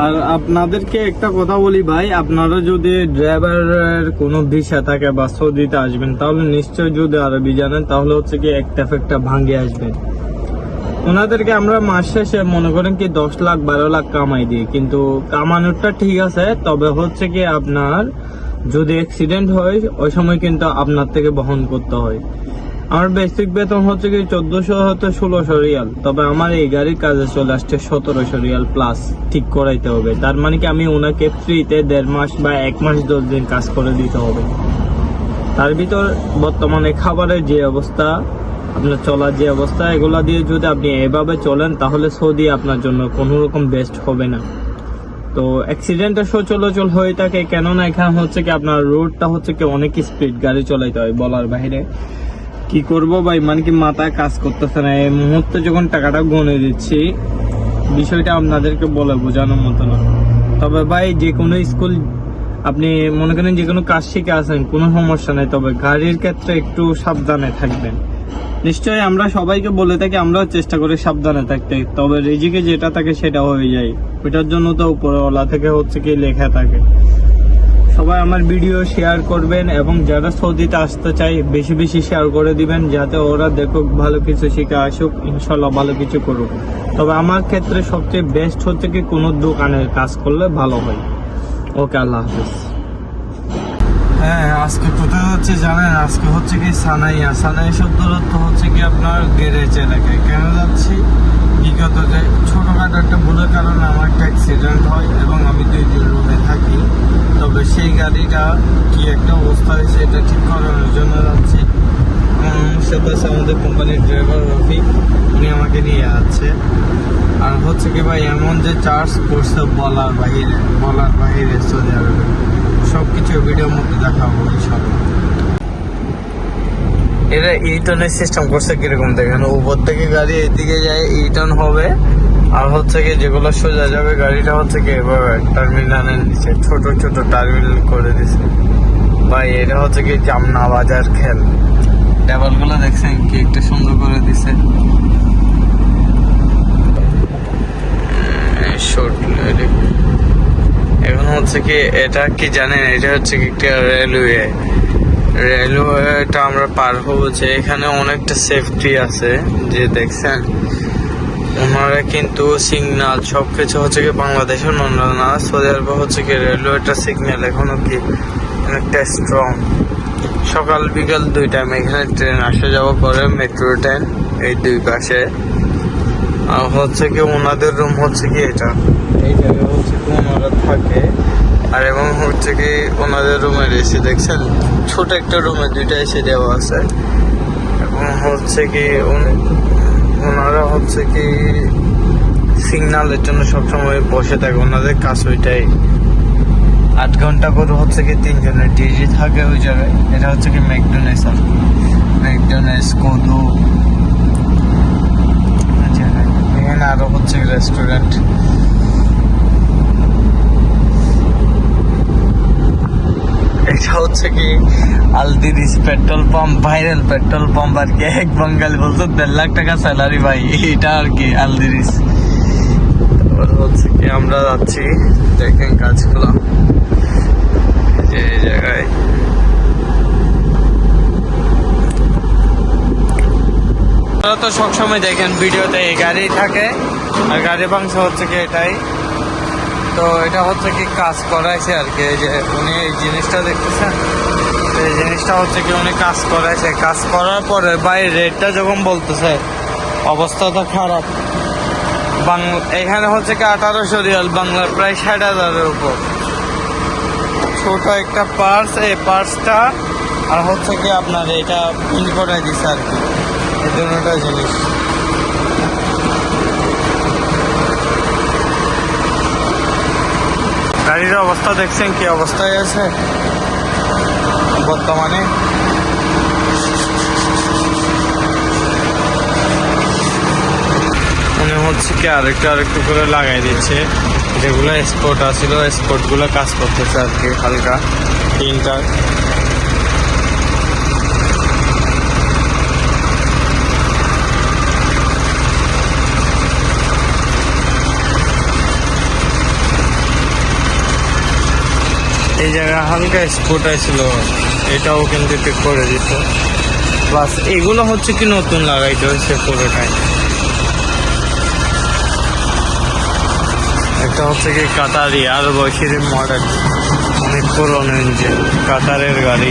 আর আপনাদেরকে একটা কথা বলি ভাই, আপনারা যদি ড্রাইভারের কোনো ভিসা থাকে বা সৌদিতে আসবেন, তাহলে নিশ্চয় যদি আরবি জানেন তাহলে হচ্ছে কি একটা ফেকটা ভাঙে আসবেন। ওনাদেরকে আমরা মাস শেষে মনে করেন কি 10 লাখ 12 লাখ কামাই দিই, কিন্তু কামানোরটা ঠিক আছে, তবে হচ্ছে কি আপনার যদি অ্যাক্সিডেন্ট হয় ওই সময় কিন্তু আপনার থেকে বহন করতে হয়। আমার বেসিক বেতন হচ্ছে কি 1400 হতে 1600 রিয়াল, তবে আমার এই গাড়ির কাজে চলে আসছে 1700 রিয়াল প্লাস ঠিক করাইতে হবে। তার মানে কি আমি ওনাকে ফ্রিতে 1.5 মাস বা 1 মাস 10 দিন কাজ করে দিতে হবে। তার ভিতর বর্তমানে খাবারের যে অবস্থা, আপনার চলার যে অবস্থা, এগুলা দিয়ে যদি আপনি এভাবে চলেন তাহলে সৌদি আপনার জন্য কোনো রকম বেস্ট হবে না। তো অ্যাক্সিডেন্টের সচলাচল হয়ে থাকে, কেননা এখানে হচ্ছে কি আপনার রোডটা হচ্ছে কি অনেক স্পিড গাড়ি চলাইতে হয় বলার বাইরে। কি করব ভাই, মানে কি মাথায় কাজ করতেছে না। এই মুহূর্তে যখন টাকাটা গুনে দিচ্ছি, বিষয়টা আপনাদেরকে বলে বোঝানোর মতো না। তবে ভাই যে কোনো স্কুল আপনি মনে করেন যে কোনো কাজ শিখে আসেন, কোনো সমস্যা নেই, তবে গাড়ির ক্ষেত্রে একটু সাবধানে থাকবেন। নিশ্চয়ই আমরা সবাইকে বলে থাকি, আমরাও চেষ্টা করি সাবধানে থাকতে, তবে রিজিকে যেটা থাকে সেটা হয়ে যায়। ওইটার জন্য তো উপরওয়ালা থেকে হচ্ছে কি লেখা থাকে। সবাই আমার ভিডিও শেয়ার করবেন এবং যারা সৌদিতে আসতে চাই বেশি বেশি শেয়ার করে দিবেন, যাতে ওরা দেখুক, ভালো কিছু শিখে আসুক, ইনশাল্লাহ ভালো কিছু করুক। তবে আমার ক্ষেত্রে সবচেয়ে বেস্ট হচ্ছে কি কোনো দোকানের কাজ করলে ভালো হয়। ওকে, আল্লাহ হাফিজ। হ্যাঁ, আজকে কোথায় হচ্ছে জানেন? আজকে হচ্ছে কি সানাইয়া। সানাই শব্দের অর্থ হচ্ছে কি আপনার গ্যারেজ এলাকায়। কেন যাচ্ছি? বিগত যে ছোটখাটো একটা ভুলের কারণে আমার একটা অ্যাক্সিডেন্ট হয় এবং আমি 2 দিন রুমে থাকি। তবে সেই গাড়িটা কি একটা অবস্থা হয়েছে, এটা ঠিক করানোর জন্য যাচ্ছি। সাথে আমাদের কোম্পানির ড্রাইভার রফিক, উনি আমাকে নিয়ে যাচ্ছে। আর হচ্ছে কি ভাই, এমন যে চার্জ করছে বলার বাহিরে সৌদি আরবে। সবকিছু ভিডিওর মধ্যে দেখাবো ইনশাআল্লাহ। এরা ইউটার্নের সিস্টেম করছে কিরকম দেখেন, উপর থেকে গাড়ি এদিকে যায় ইউটার্ন হবে, আর হচ্ছে কি যেগুলো সোজা যাবে গাড়িটা হচ্ছে কি এভাবে টার্মিনালের নিচে ছোট ছোট টার্মিনাল করে দিছে ভাই। এটা হচ্ছে কি জামনা বাজার খেল। টেবল গুলো দেখছেন কি একটু সুন্দর করে দিছে। এখন হচ্ছে কি এটা কি জানেন, এটা হচ্ছে কি একটা রেলওয়েটা আমরা পার হবো, যে এখানে অনেকটা সেফটি আছে। যে দেখছেন ওনারা কিন্তু সিগন্যাল সবকিছু হচ্ছে কি বাংলাদেশের না, সৌদি আরবে হচ্ছে কি রেলওয়েটা সিগন্যাল এখনো কি অনেকটা স্ট্রং। সকাল বিকাল 2 টাইম এখানে ট্রেন আসা যাওয়া করে, মেট্রো ট্রেন এই 2 পাশে। আর হচ্ছে কি ওনাদের রুম হচ্ছে কি এটা, এই জায়গায় হচ্ছে কি ওনারা থাকে। আর এবং হচ্ছে কি ওনাদের রুমের এসি দেখছেন, ছোট একটা রুমে 2টা এসি দেওয়া আছে। এবং হচ্ছে কি ওনারা হচ্ছে কি সিগন্যালের জন্য সবসময় বসে থাকে, ওনাদের কাজ ওইটাই। 8 ঘন্টা করে হচ্ছে কি 3 জনের ডিউটি থাকে ওই জায়গায়। এটা হচ্ছে কি ম্যাকডোনাল্ডস, আর ম্যাকডোনাল্ডস কোদো জায়গায়। এখানে আরো হচ্ছে রেস্টুরেন্ট। এটা হচ্ছে কি আলদিরিস petrol pump, viral petrol pump আর কি। এক বাঙালি বলতো 1.5 লাখ টাকা স্যালারি ভাই, এটা আর কি আলদিরিস। তারপর হচ্ছে কি আমরা যাচ্ছি, দেখেন কাজগুলো এই জায়গায়। আপনারা তো সবসময় দেখেন ভিডিওতে এই গাড়ি থাকে, আর গাড়ি বাংশ হচ্ছে কি এটাই। তো এটা হচ্ছে কি কাজ করাইছে আর কি, যে উনি এই জিনিসটা দেখতেছেন, এই জিনিসটা হচ্ছে কি উনি কাজ করাইছে। কাজ করার পরে ভাই রেটটা যখন বলতেছে, অবস্থা তো খারাপ। এখানে হচ্ছে কি 1800 রিয়াল, বাংলা প্রায় 60,000-এর উপর। ছোট একটা পার্স, এই পার্সটা আর হচ্ছে কি আপনার এটা প্রিন্ট করাই দিচ্ছে আর কি, এই দুটোটা জিনিস। গাড়ির অবস্থা দেখছেন কি অবস্থায় আছে বর্তমানে। মনে হচ্ছে কি আরেকটু করে লাগাই দিচ্ছে, যেগুলো স্পট আছিল স্পট গুলো কাজ করতেছে আর কি হালকা 3টা। এই জায়গায় হালকা স্পট ছিল, এটাও কিন্তু ঠিক করে দিত। বাস এগুলো হচ্ছে কি নতুন লাগাইতে হয়েছে পুরোটাই। একটা হচ্ছে কি কাতারি আর বৈশির মডেল, অনেক পুরনো ইঞ্জিন, কাতারের গাড়ি।